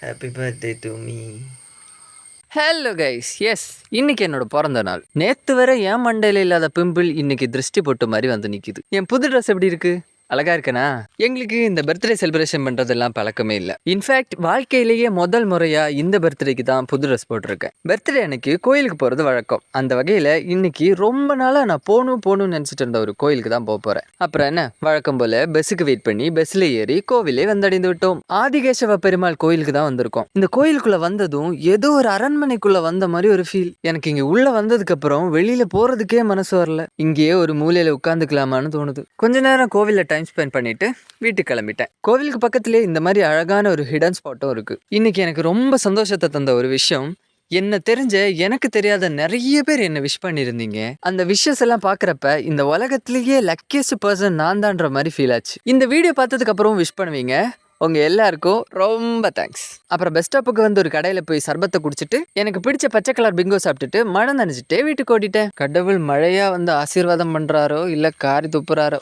Happy birthday to me. Hello guys, yes இன்னைக்கு என்னோட பிறந்த நாள். நேத்து வரை என் மண்டையில இல்லாத பிம்பிள் இன்னைக்கு திருஷ்டி பொட்டு மாதிரி வந்து நிக்குது. என் புது ட்ரெஸ் எப்படி இருக்கு? அழகா இருக்கனா? எங்களுக்கு இந்த பர்த்டே செலிப்ரேஷன் பண்றதெல்லாம் பழக்கமே இல்லை. இன்ஃபேக்ட் வாழ்க்கையிலேயே முதல் முறையா இந்த பர்த்டேக்கு தான் புது ட்ரெஸ் போட்டிருக்கேன். பர்த்டே அன்னைக்கு கோயிலுக்கு போறது வழக்கம். அந்த வகையில இன்னைக்கு ரொம்ப நாளா நான் போகணும்னு நினைச்சிட்டு இருந்த ஒரு கோயிலுக்கு தான் போக போறேன். அப்புறம் என்ன, வழக்கம் போல பஸ்ஸுக்கு வெயிட் பண்ணி பஸ்ல ஏறி கோவிலே வந்தடைந்து விட்டோம். ஆதிகேசவ பெருமாள் கோயிலுக்கு தான் வந்திருக்கோம். இந்த கோயிலுக்குள்ள வந்ததும் ஏதோ ஒரு அரண்மனைக்குள்ள வந்த மாதிரி ஒரு ஃபீல். எனக்கு இங்க உள்ள வந்ததுக்கு அப்புறம் வெளியில போறதுக்கே மனசு வரல. இங்கேயே ஒரு மூலையில உட்காந்துக்கலாமான்னு தோணுது. கொஞ்ச நேரம் கோவில்ல டைம் ஸ்பெண்ட் பண்ணிட்டு வீட்டுக்கு கிளம்பிட்டேன். கோவிலுக்கு பக்கத்திலே இந்த மாதிரி அழகான ஒரு ஹிடன் ஸ்பாட்டும் இருக்கு. இன்னைக்கு எனக்கு ரொம்ப சந்தோஷத்தை தந்த ஒரு விஷயம், என்ன தெரிஞ்ச எனக்கு தெரியாத நிறைய பேர் என்ன விஷ் பண்ணியிருந்தீங்க. அந்த விஷஸ் எல்லாம் பாக்குறப்ப இந்த உலகத்திலேயே லக்கியஸ்ட் பர்சன் நான் தான்ற மாதிரி ஃபீல் ஆச்சு. இந்த வீடியோ பார்த்ததுக்கு அப்புறம் விஷ் பண்ணுவீங்க. உங்க எல்லாருக்கும் ரொம்ப தேங்க்ஸ். அப்புறம் பஸ் ஸ்டாப்புக்கு வந்து ஒரு கடையில போய் சர்பத்தை குடிச்சிட்டு எனக்கு பிடிச்ச பச்சை கலர் பிங்கோ சாப்பிட்டுட்டு மழை நனைஞ்சிட்டே வீட்டுக்கு ஓடிட்டேன். கடவுள் மழையா வந்து ஆசீர்வாதம் பண்றாரோ இல்ல காரி துப்புறாரோ.